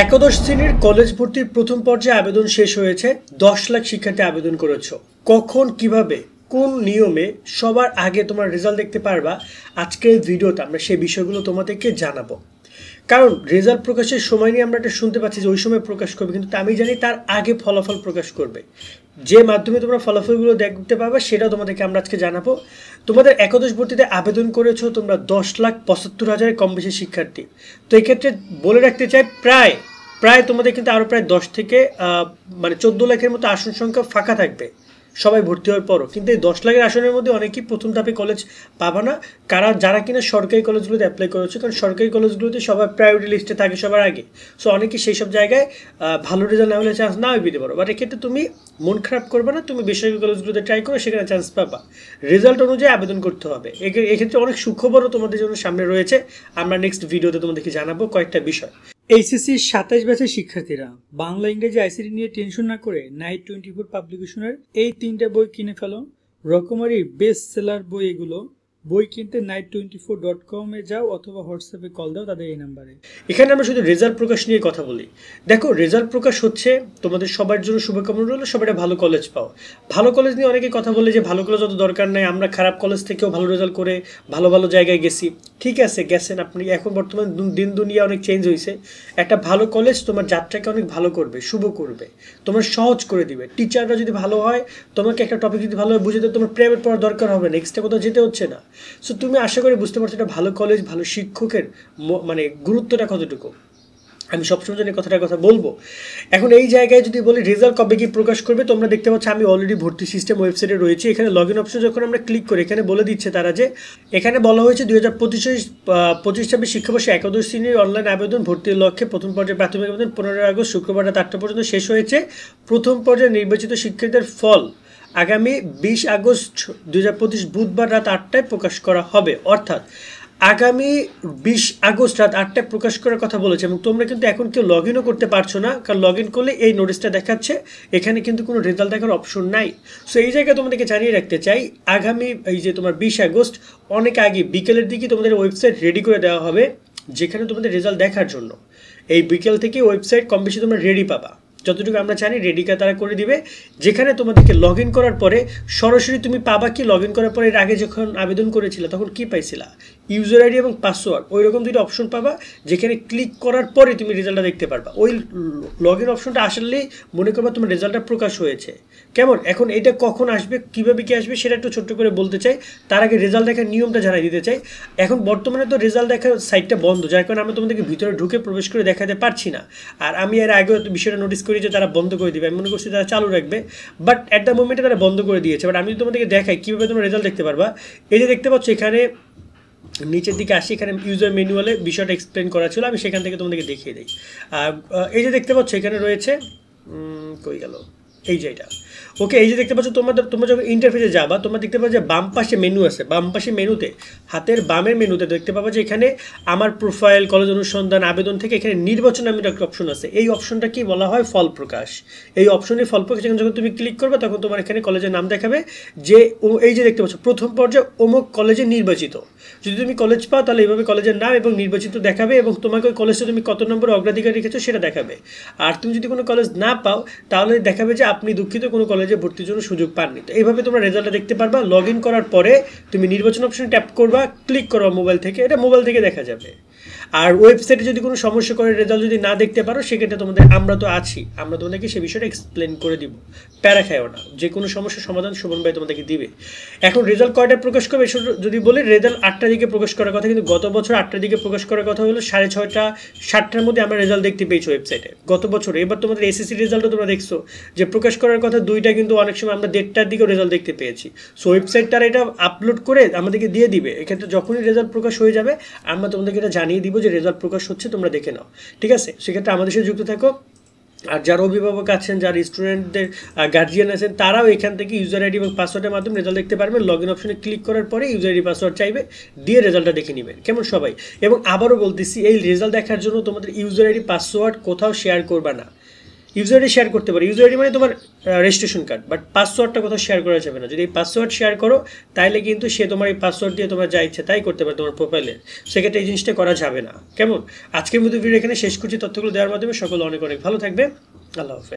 একাদশ শ্রেণীর কলেজ ভর্তির প্রথম পর্যায়ে আবেদন শেষ হয়েছে। 10 লাখ শিক্ষার্থী আবেদন করেছো। কখন, কিভাবে, কোন নিয়মে সবার আগে তোমার রেজাল্ট দেখতে পারবা, আজকের ভিডিওতে আমরা সেই বিষয়গুলো তোমাদেরকে জানাবো। কারণ রেজাল্ট প্রকাশের সময় নিয়ে আমরা এটা শুনতে পাচ্ছি যে ওই সময় প্রকাশ করবে, কিন্তু আমি জানি তার আগে ফলাফল প্রকাশ করবে। যে মাধ্যমে তোমরা ফলাফলগুলো দেখতে পাবে সেটাও তোমাদেরকে আমরা আজকে জানাবো। তোমাদের একাদশ ভর্তিতে আবেদন করেছো তোমরা 10,75,000 কম বেশি শিক্ষার্থী। তো এই ক্ষেত্রে বলে রাখতে চাই প্রায় তোমাদের কিন্তু আরও প্রায় 10 থেকে 14 লাখের মতো আসন সংখ্যা ফাঁকা থাকবে সবাই ভর্তি হওয়ার পরও। কিন্তু এই 10 লাখের আসনের মধ্যে অনেকেই প্রথম ধাপে কলেজ পাবা না, যারা কিনা সরকারি কলেজগুলোতে অ্যাপ্লাই করেছে, কারণ সরকারি কলেজগুলোতে সবার প্রায়োরিটি লিস্টে থাকে সবার আগে। সো অনেকেই সেই সব জায়গায় ভালো রেজাল্ট না হলে চান্স নাও পেতে পারো। বাট এক্ষেত্রে তুমি মন খারাপ করবে না, তুমি বেসরকারি কলেজগুলোতে ট্রাই করো, সেখানে চান্স পাবা। রেজাল্ট অনুযায়ী আবেদন করতে হবে। এক্ষেত্রে অনেক সুখবরও তোমাদের জন্য সামনে রয়েছে। আমরা নেক্সট ভিডিওতে তোমাদেরকে জানাবো কয়েকটা বিষয়। এইচএসসির 27 ব্যাচের শিক্ষার্থীরা বাংলা ইংরেজি আইসিটি নিয়ে টেনশন না করে নাইট 24 পাবলিকেশনের এই 3টা বই কিনে ফেলো। রকমারির বেস্ট সেলার বই এগুলো। বই কিনতে night24.com যাও অথবা হোয়াটসঅ্যাপে কল দাও তাদের এই নাম্বারে। এখানে আমরা শুধু রেজাল্ট প্রকাশ নিয়ে কথা বলি। দেখো, রেজাল্ট প্রকাশ হচ্ছে তোমাদের সবার জন্য শুভকামনা রইল, সবাই ভালো কলেজ পাও। ভালো কলেজ নিয়ে অনেকে কথা বলে যে ভালো কলেজ অত দরকার নাই, আমরা খারাপ কলেজ থেকেও ভালো রেজাল্ট করে ভালো ভালো জায়গায় গেছি। ঠিক আছে, গেছেন আপনি। এখন বর্তমান দিন দুনিয়া অনেক চেঞ্জ হয়েছে। একটা ভালো কলেজ তোমার যাত্রাকে অনেক ভালো করবে, শুভ করবে, তোমার সহজ করে দিবে। টিচাররা যদি ভালো হয়, তোমাকে একটা টপিক যদি ভালোভাবে বুঝে দেয়, তোমার প্রাইভেট পড়ার দরকার হবে না, এক্সট্রা কোথাও যেতে হচ্ছে না। সো তুমি আশা করি বুঝতে পারছো একটা ভালো কলেজ, ভালো শিক্ষকের গুরুত্বটা কতটুকু। আমি সবসময় জন্য কথা বলবো। এখন এই জায়গায় যদি বলি রেজাল্ট কবে কি প্রকাশ করবে, তোমরা দেখতে পাচ্ছ আমি অলরেডি ভর্তি সিস্টেম ওয়েবসাইটে রয়েছে। এখানে লগ ইন অপশন যখন আমরা ক্লিক করি, এখানে বলে দিচ্ছে তারা যে এখানে বলা হয়েছে 2025-26 শিক্ষাবর্ষে একাদশ শ্রেণীর অনলাইন আবেদন ভর্তির লক্ষ্যে প্রথম পর্যায়ে প্রাথমিক আবেদন 15 আগস্ট শুক্রবার রাত 8টা পর্যন্ত শেষ হয়েছে। প্রথম পর্যায়ে নির্বাচিত শিক্ষার্থীদের ফল আগামী 20 আগস্ট 2025 বুধবার রাত 8টায় প্রকাশ করা হবে। অর্থাৎ আগামী 20 আগস্ট রাত 8টায় প্রকাশ করার কথা বলেছে। এবং তোমরা কিন্তু এখন কেউ লগ ইনও করতে পারছো না, কারণ লগ ইন করলে এই নোটিশটা দেখাচ্ছে, এখানে কিন্তু কোনো রেজাল্ট দেখার অপশন নাই। সো এই জায়গায় তোমাদেরকে জানিয়ে রাখতে চাই, আগামী এই যে তোমার 20 আগস্ট অনেক আগে বিকেলের দিকে তোমাদের ওয়েবসাইট রেডি করে দেওয়া হবে, যেখানে তোমাদের রেজাল্ট দেখার জন্য এই বিকেল থেকে ওয়েবসাইট কম বেশি তোমরা রেডি পাবা। যতটুকু আমরা জানি রেডিকা তারা করে দিবে, যেখানে তোমাদেরকে লগ ইন করার পরে সরাসরি তুমি পাবা কি, লগ ইন করার পরে এর আগে যখন আবেদন করেছিল তখন কি পাইছিলা, ইউজার আইডি এবং পাসওয়ার্ড, ওই রকম দুটো অপশন পাবা, যেখানে ক্লিক করার পরে তুমি রেজাল্টটা দেখতে পারবা। ওই লগ ইন অপশনটা আসলেই মনে করবা তোমার রেজাল্টটা প্রকাশ হয়েছে। কেমন? এখন এটা কখন আসবে, কীভাবে কি আসবে সেটা একটু ছোট্ট করে বলতে চাই। তার আগে রেজাল্ট দেখার নিয়মটা জানাই দিতে চাই। এখন বর্তমানে তো রেজাল্ট দেখার সাইটটা বন্ধ, যার কারণে আমরা তোমাদেরকে ভিতরে ঢুকে প্রবেশ করে দেখাতে পারছি না। আর আমি এর আগেও বিষয়টা নোটিস করি যে তারা বন্ধ করে দিবে, আমি মনে করছি তারা চালু রাখবে, বাট অ্যাট দ্য মোমেন্টে তারা বন্ধ করে দিয়েছে। বাট আমি তোমাদেরকে দেখাই কীভাবে তোমরা রেজাল্ট দেখতে পারবা। এই যে দেখতে পাচ্ছ এখানে নিচের দিকে আসি, এখানে ইউজার ম্যানুয়ালে বিষয়টা এক্সপ্লেন করা ছিল, আমি সেখান থেকে তোমাদেরকে দেখিয়ে দিই। এই যে দেখতে পাচ্ছ এখানে রয়েছে, কই গেল, এই যে এটা ওকে। এই যে দেখতে পাচ্ছ তোমরা যখন ইন্টারফেসে যাবা, তোমরা দেখতে পাচ্ছ যে বাম পাশে মেনু আছে, বাম পাশে মেনুতে হাতের বামের মেনুতে দেখতে পাবা যে এখানে আমার প্রোফাইল, কলেজ অনুসন্ধান, আবেদন থেকে এখানে নির্বাচন নামের একটা অপশন আছে। এই অপশনটা কি বলা হয়, ফল প্রকাশ। এই অপশনে ফল প্রকাশ যখন তুমি ক্লিক করবে তখন তোমার এখানে কলেজের নাম দেখাবে, যে এই যে দেখতে পাচ্ছ প্রথম পর্যায়ে অমুক কলেজে নির্বাচিত। যদি তুমি কলেজ পাও তাহলে এইভাবে কলেজের নাম এবং নির্বাচিত দেখাবে, এবং তোমাকে ওই কলেজটা তুমি কত নম্বরে অগ্রাধিকার রেখেছো সেটা দেখাবে। আর তুমি যদি কোনো কলেজ না পাও তাহলে দেখাবে যে আপনি দুঃখিত, কোনো কলেজে ভর্তির জন্য সুযোগ পাননি। তো এইভাবে তোমরা রেজাল্টটা দেখতে পারবা। লগ ইন করার পরে তুমি নির্বাচন অপশন ট্যাপ করবা, ক্লিক করবা মোবাইল থেকে, এটা মোবাইল থেকে দেখা যাবে। আর ওয়েবসাইটে যদি কোনো সমস্যা করে রেজাল্ট যদি না দেখতে পারো, সেক্ষেত্রে আমরা তো আছি, আমরা তোমাদেরকে সে বিষয়টা এক্সপ্লেন করে দিব। প্যারা খাইও না, যে কোনো সমস্যার সমাধান সুমন ভাই তোমাদেরকে দিবে। এখন রেজাল্ট কয়টায় প্রকাশ করবে যদি বলি, রেজাল্ট 8টার দিকে প্রকাশ করার কথা, কিন্তু গত বছর 8টার দিকে প্রকাশ করার কথা হলো 6:30 7টার মধ্যে আমরা রেজাল্ট দেখতে পেয়েছি ওয়েবসাইটে গত বছর। এবার তোমাদের এসএসসি রেজাল্টও তোমরা দেখছো যে প্রকাশ করার কথা 2টা, কিন্তু অনেক সময় আমরা 1:30টার দিকেও রেজাল্ট দেখতে পেয়েছি। সো ওয়েবসাইট তারা এটা আপলোড করে আমাদেরকে দিয়ে দিবে। এক্ষেত্রে যখনই রেজাল্ট প্রকাশ হয়ে যাবে আমরা তোমাদেরকে এটা জানিয়ে দিব যে রেজাল্ট প্রকাশ হচ্ছে, তোমরা দেখে নাও। ঠিক আছে, সেক্ষেত্রে আমাদের সাথে যুক্ত থাকো। আর যারা অভিভাবক আছেন, যারা স্টুডেন্টদের গার্জিয়ান আছেন, তারাও এখান থেকে ইউজার আইডি এবং পাসওয়ার্ডের মাধ্যমে রেজাল্ট দেখতে পারবেন। লগ ইন অপশনে ক্লিক করার পরে ইউজার আইডি পাসওয়ার্ড চাইবে, দিয়ে রেজাল্টটা দেখে নেবেন। কেমন সবাই? এবং আবারও বলতেছি, এই রেজাল্ট দেখার জন্য তোমাদের ইউজার আইডি পাসওয়ার্ড কোথাও শেয়ার করবা না। ইউজার আইডি শেয়ার করতে পারো, ইউজার আইডি মানে তোমার রেজিস্ট্রেশন কার্ড, বাট পাসওয়ার্ডটা কোথাও শেয়ার করা যাবে না। যদি এই পাসওয়ার্ড শেয়ার করো তাহলে কিন্তু সে তোমার এই পাসওয়ার্ড দিয়ে তোমার যা ইচ্ছে তাই করতে পারে তোমার প্রোফাইলে, সেক্ষেত্রে এই জিনিসটা করা যাবে না। কেমন? আজকের মতো ভিডিও এখানে শেষ করছি তথ্যগুলো দেওয়ার মাধ্যমে। সকলে অনেক অনেক ভালো থাকবে। আল্লাহ হাফেজ।